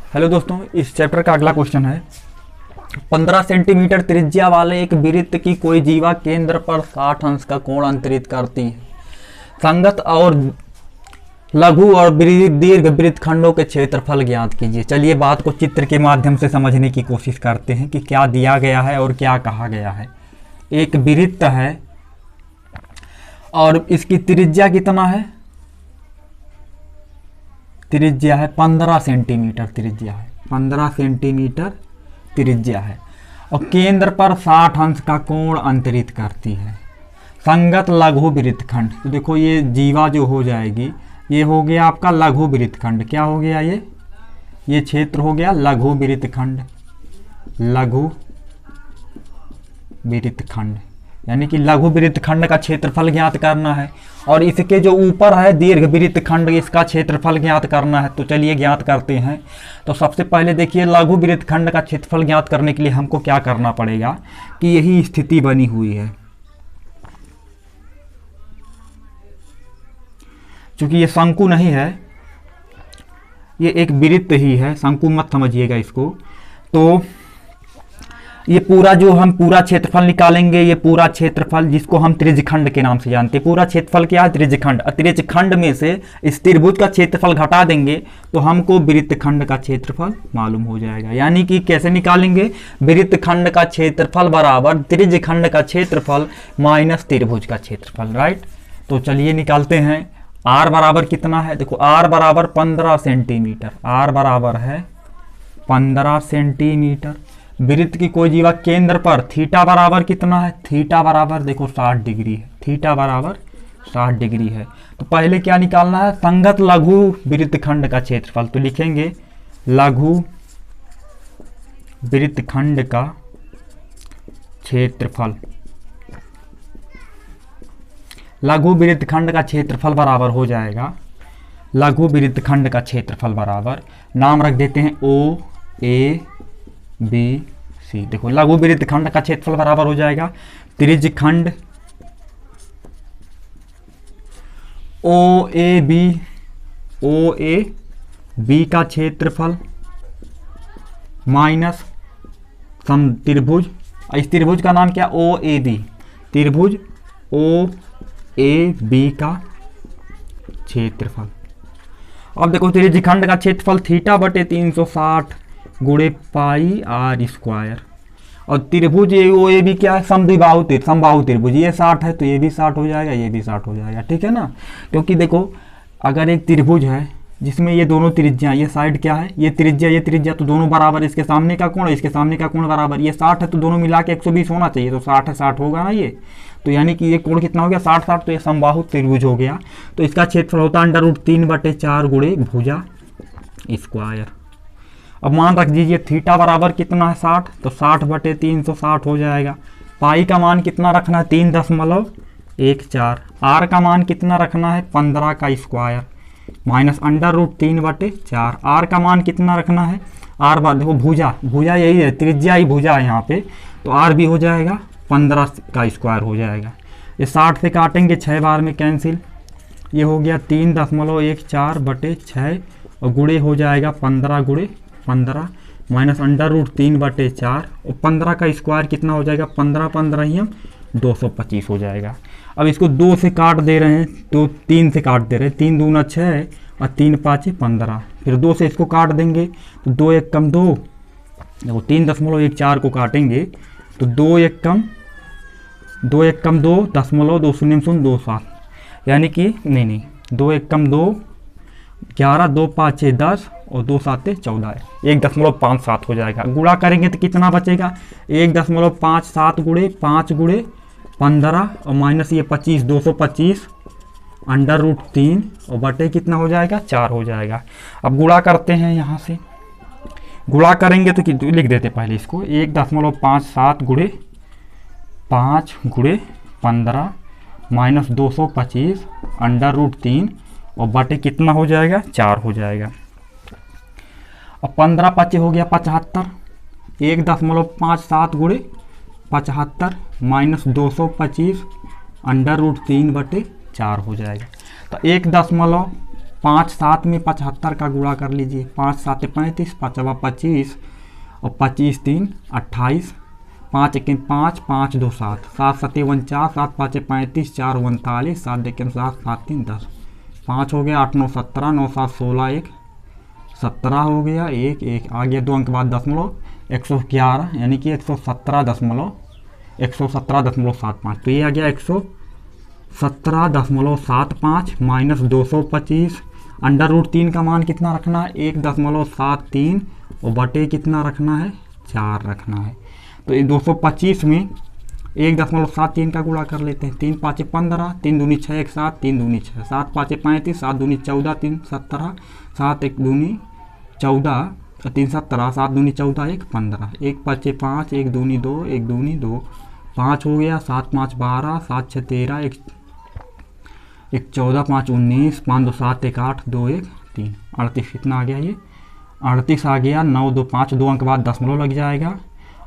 Hello दोस्तों, इस chapter का अगला क्वेश्चन है 15 सेंटीमीटर त्रिज्या वाले एक वृत्त की कोई जीवा केंद्र पर 60 अंश का कोण अंतरित करती है। संगत और लघु और दीर्घ वृत्तखंडों के क्षेत्रफल ज्ञात कीजिए। चलिए बात को चित्र के माध्यम से समझने की कोशिश करते हैं कि क्या दिया गया है और क्या कहा गया है। एक वृत्त है और इसकी त्रिज्या कितना है? त्रिज्या है 15 सेंटीमीटर त्रिज्या है, 15 सेंटीमीटर त्रिज्या है और केंद्र पर 60 अंश का कोण अंतरित करती है। संगत लघु वृत्तखंड, तो देखो ये जीवा जो हो जाएगी ये हो गया आपका लघु वृत्तखंड। क्या हो गया? ये क्षेत्र हो गया लघु वृत्तखंड। लघु वृत्तखंड यानी कि लघु वृत्तखंड का क्षेत्रफल ज्ञात करना है और इसके जो ऊपर है दीर्घ वृत्तखंड इसका क्षेत्रफल ज्ञात करना है। तो चलिए ज्ञात करते हैं। तो सबसे पहले देखिए लघु वृत्तखंड का क्षेत्रफल ज्ञात करने के लिए हमको क्या करना पड़ेगा कि यही स्थिति बनी हुई है। चूंकि ये शंकु नहीं है, ये एक वृत्त ही है, शंकु मत समझिएगा इसको। तो ये पूरा जो हम पूरा क्षेत्रफल निकालेंगे, ये पूरा क्षेत्रफल जिसको हम त्रिज्यखंड के नाम से जानते हैं, पूरा क्षेत्रफल क्या है? त्रिज्यखंड। त्रिज्यखंड में से इस त्रिभुज का क्षेत्रफल घटा देंगे तो हमको वृत्तखंड का क्षेत्रफल मालूम हो जाएगा। यानी कि कैसे निकालेंगे? वृत्तखंड का क्षेत्रफल बराबर त्रिज्यखंड का क्षेत्रफल माइनस त्रिभुज का क्षेत्रफल, राइट। तो चलिए निकालते हैं। आर बराबर कितना है? देखो आर बराबर 15 सेंटीमीटर, आर बराबर है 15 सेंटीमीटर। वृत्त की कोई जीवा केंद्र पर थीटा बराबर कितना है? थीटा बराबर देखो 60 डिग्री है, थीटा बराबर 60 डिग्री है। तो पहले क्या निकालना है? संगत लघु वृत्तखंड का क्षेत्रफल। तो लिखेंगे लघु वृत्तखंड का क्षेत्रफल। लघु वृत्तखंड का क्षेत्रफल बराबर हो जाएगा, लघु वृत्तखंड का क्षेत्रफल बराबर, नाम रख देते हैं ओ ए बी सी। देखो लघु वृत्तखंड का क्षेत्रफल बराबर हो जाएगा त्रिज्यखंड ओ ए बी का क्षेत्रफल माइनस सम त्रिभुज, इस त्रिभुज का नाम क्या? ओ ए बी, त्रिभुज ओ ए बी का क्षेत्रफल। अब देखो त्रिज्यखंड का क्षेत्रफल थीटा बटे 360 गुणे पाई आर स्क्वायर और त्रिभुज ओ ए बी क्या है? समद्विबाहु त्रिभुज। ये 60 है तो ये भी 60 हो जाएगा, ये भी 60 हो जाएगा, ठीक है ना। क्योंकि देखो अगर एक त्रिभुज है जिसमें ये दोनों त्रिज्या, ये साइड क्या है? ये त्रिज्या, तो दोनों बराबर। इसके सामने का कोण, इसके सामने का कोण बराबर। ये 60 है तो दोनों मिला के 120 होना चाहिए, तो 60 है 60 होगा ना ये। तो यानी कि ये कोण कितना हो गया? 60-60, तो ये समबाहु त्रिभुज हो गया। तो इसका क्षेत्रफल होता है √3/4 गुणे भुजा स्क्वायर। अब मान रख दीजिए थीटा बराबर कितना है? 60, तो 60/360 हो जाएगा। पाई का मान कितना रखना है? 3.14। आर का मान कितना रखना है? 15 का स्क्वायर माइनस √3/4। आर का मान कितना रखना है? आर बार देखो भुजा यही है, त्रिज्या ही भुजा है यहाँ पे, तो आर भी हो जाएगा 15 का स्क्वायर हो जाएगा। ये 60 से काटेंगे 6 बार में कैंसिल, ये हो गया 3.14/6 और गुणे हो जाएगा 15 गुणे 15 माइनस √3/4 और 15 का स्क्वायर कितना हो जाएगा? 15 ही हम 225 हो जाएगा। अब इसको 2 से काट दे रहे हैं तो 3 से काट दे रहे हैं, 3 दूना 6 और 3 5 15। फिर 2 से इसको काट देंगे तो 2 1 कम 2, देखो 3.14 को काटेंगे तो 2 1 कम 2 2.2027, यानी कि नहीं 2 1 कम 2 11 2 5 6 10 और 2 7 14, 1.57 हो जाएगा। गुणा करेंगे तो कितना बचेगा? 1.57 गुणे 5 गुणे 15 और माइनस ये 25, 225 √3 और बटे कितना हो जाएगा? 4 हो जाएगा। अब गुणा करते हैं, यहाँ से गुणा करेंगे तो लिख देते पहले इसको 1.57 गुणे 5 गुणे 15 माइनस 225 √3 और बटे कितना हो जाएगा? 4 हो जाएगा। अब 15 5 हो गया 75, 1.57 गुणे 75 माइनस 225 √3/4 हो जाएगा। तो 1.57 5 7 में 75 का गुणा कर लीजिए, 5 7 35, 5 25 और 25 3 28, 5 1 5, 5 2 7, 7 7 49, 7 5 35, 4 39, 7 1 7, 7 3 10, 5 हो गया, 8 9 17, 9 7 16, 1 17 हो गया, 1 1 आ गया, 2 अंक बाद दशमलव, 111 यानी कि 117.75। तो ये आ गया 117.75 माइनस 225, अंडर रूट 3 का मान कितना रखना है, 1.73 और बटे कितना रखना है, 4 रखना है। तो ये 225 में 1.73 का गुणा कर लेते हैं, 3 5 15, 3 दूनी 6 1 7, 3 दूनी 6, 7 5 35, 7 दूनी 14, 3 17, 7 1 दूनी 14, 3 17, 7 दूनी 14, 1 15, 1 5 5, 1 दूनी 2, 1 दूनी 2, 5 हो गया, 7 5 12, 7 6 13, 1 14, 5 19, 5 2 7, 1 8, 2 1 3, 38 कितना आ गया, ये 38 आ गया, 9 2 5, 2 अंक बाद दशमलव लग जाएगा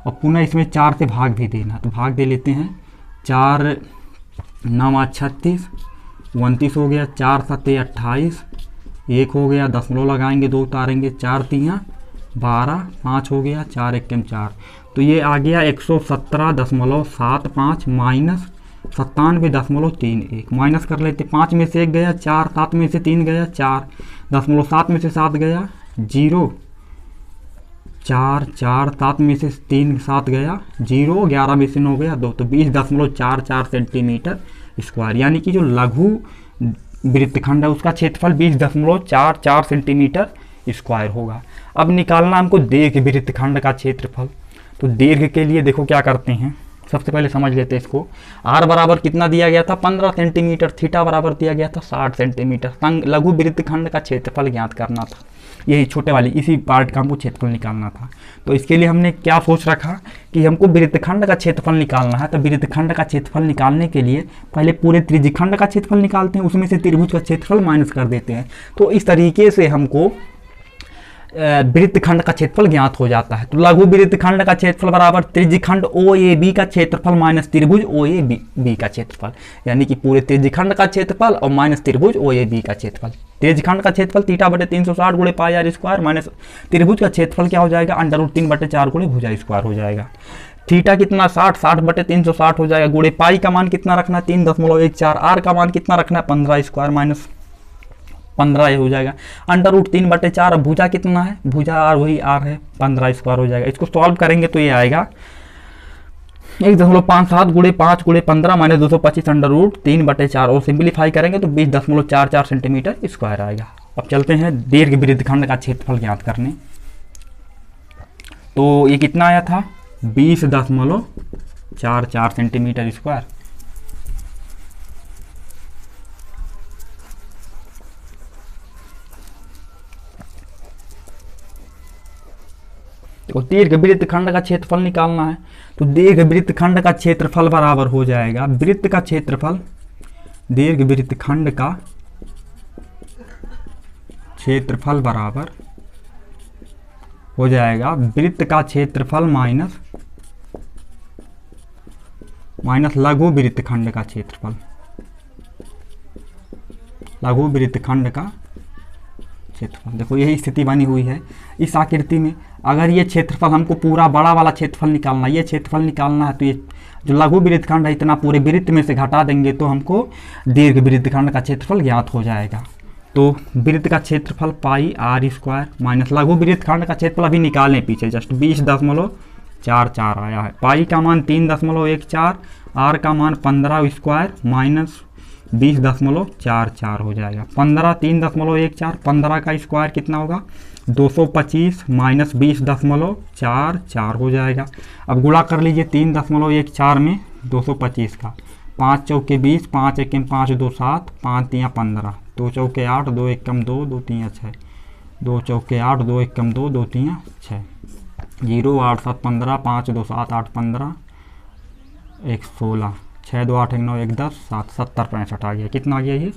और पुनः इसमें 4 से भाग भी देना, तो भाग दे लेते हैं, 4 9 36, 29 हो गया, 4 7 28, 1 हो गया, दशमलव लगाएंगे, 2 उतारेंगे, 4 3 12, 5 हो गया, 4 1 4, तो ये आ गया 117.75 माइनस 97.31, माइनस कर लेते, 5 में से 1 गया 4, 7 में से 3 गया 4, 7 में से 7 गया 0, 4 4, 7 में से 3 7 गया 0, 11 में से 9 गया 2, तो 20.44 सेंटीमीटर स्क्वायर, यानी कि जो लघु वृत्तखंड है उसका क्षेत्रफल 20.44 सेंटीमीटर स्क्वायर होगा। अब निकालना हमको दीर्घ वृत्तखंड का क्षेत्रफल। तो दीर्घ के लिए देखो क्या करते हैं, सबसे पहले समझ लेते हैं इसको। आर बराबर कितना दिया गया था, 15 सेंटीमीटर, थीटा बराबर दिया गया था 60 सेंटीमीटर। लघु वृत्तखंड का क्षेत्रफल ज्ञात करना था, यही छोटे वाली इसी पार्ट का हमको क्षेत्रफल निकालना था। तो इसके लिए हमने क्या सोच रखा कि हमको वृत्तखंड का क्षेत्रफल निकालना है। तो वृत्तखंड का क्षेत्रफल निकालने के लिए पहले पूरे त्रिज्यखंड का क्षेत्रफल निकालते हैं, उसमें से त्रिभुज का क्षेत्रफल माइनस कर देते हैं। तो इस तरीके से हमको वृत्तखंड का क्षेत्रफल ज्ञात हो जाता है। तो लघु वृत्तखंड का क्षेत्रफल बराबर त्रिज्यखंड OAB का क्षेत्रफल माइनस त्रिभुज OAB का क्षेत्रफल, यानी कि पूरे त्रिज्यखंड का क्षेत्रफल और माइनस त्रिभुज OAB का क्षेत्रफल। त्रिज्यखंड का क्षेत्रफल थीटा बटे 360 गुणे पाई आर स्क्वायर, माइनस त्रिभुज का क्षेत्रफल क्या हो जाएगा, अंडर रूट 3 बटे 4 गुणे भुजा स्क्वायर हो जाएगा। थीटा कितना 60 बटे 360 हो जाएगा, गुणे पाई का मान कितना रखना है 3.14, आर का मान कितना रखना है 15 स्क्वायर माइनस 15 हो जाएगा, अंडर रूट 3 बटे 4। अब भुजा कितना है, भुजा आर वही आर है, 15 स्क्वायर हो जाएगा। इसको सॉल्व करेंगे तो ये आएगा 1.57 गुणे 5 गुणे 15 माइनस 225 अंडर रूट 3 बटे 4, और सिंप्लीफाई करेंगे तो 20.44 सेंटीमीटर स्क्वायर आएगा। अब चलते हैं दीर्घ वृत्तखंड का क्षेत्रफल ज्ञात करने। तो ये कितना आया था 20.44 सेंटीमीटर स्क्वायर। तो दीर्घ वृत्तखंड का क्षेत्रफल निकालना है। तो दीर्घ वृत्तखंड का क्षेत्रफल बराबर हो जाएगा, वृत्त का क्षेत्रफल, दीर्घ वृत्तखंड का क्षेत्रफल बराबर हो जाएगा वृत्त का क्षेत्रफल माइनस लघु वृत्तखंड का क्षेत्रफल, लघु वृत्तखंड का क्षेत्रफल। देखो यही स्थिति बनी हुई है इस आकृति में। अगर ये क्षेत्रफल हमको पूरा बड़ा वाला क्षेत्रफल निकालना है, ये क्षेत्रफल निकालना है, तो ये जो लघु वृत्तखंड है इतना पूरे वृत्त में से घटा देंगे तो हमको दीर्घ वृत्तखंड का क्षेत्रफल ज्ञात हो जाएगा। तो वृत्त का क्षेत्रफल पाई आर स्क्वायर माइनस लघु वृत्तखंड का क्षेत्रफल अभी निकालें पीछे, जस्ट 20.44 आया है। पाई का मान 3.14, आर का मान 15 स्क्वायर माइनस 20.44 हो जाएगा। 15 3.14, 15 का स्क्वायर कितना होगा 225 माइनस 20.44 हो जाएगा। अब गुणा कर लीजिए 3.14 में 225 का, 5 चौके 20, 5 एकम 5 2 7, 5 3 15, 2 चौके 8, 2 एकम 2, 2 3 6, 2 चौके 8, 2 एकम 2, 2 3 6, 0 8 7 15, 5 2 7 8 15, 1 16, 6 2 8 1 9 1 10 7, 70 65 आ गया। कितना आ गया ये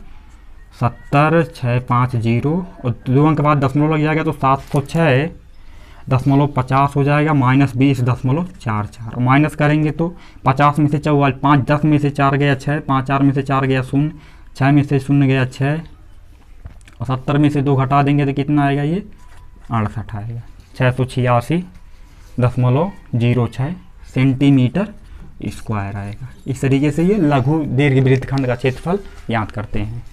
70 6 5 0, और 2 अंक के बाद दशमलव लग जाएगा तो 706.50 हो जाएगा माइनस 20.44। माइनस करेंगे तो 50 में से 44, 5 10 में से 4 गया 6, 5 4 में से 4 गया 0, 6 में से 0 गया 6, और 70 में से 2 घटा देंगे तो कितना आएगा, ये 68 आएगा। 686.06 सेंटीमीटर स्क्वायर आएगा। इस तरीके से ये लघु दीर्घवृत्तखंड का क्षेत्रफल ज्ञात करते हैं।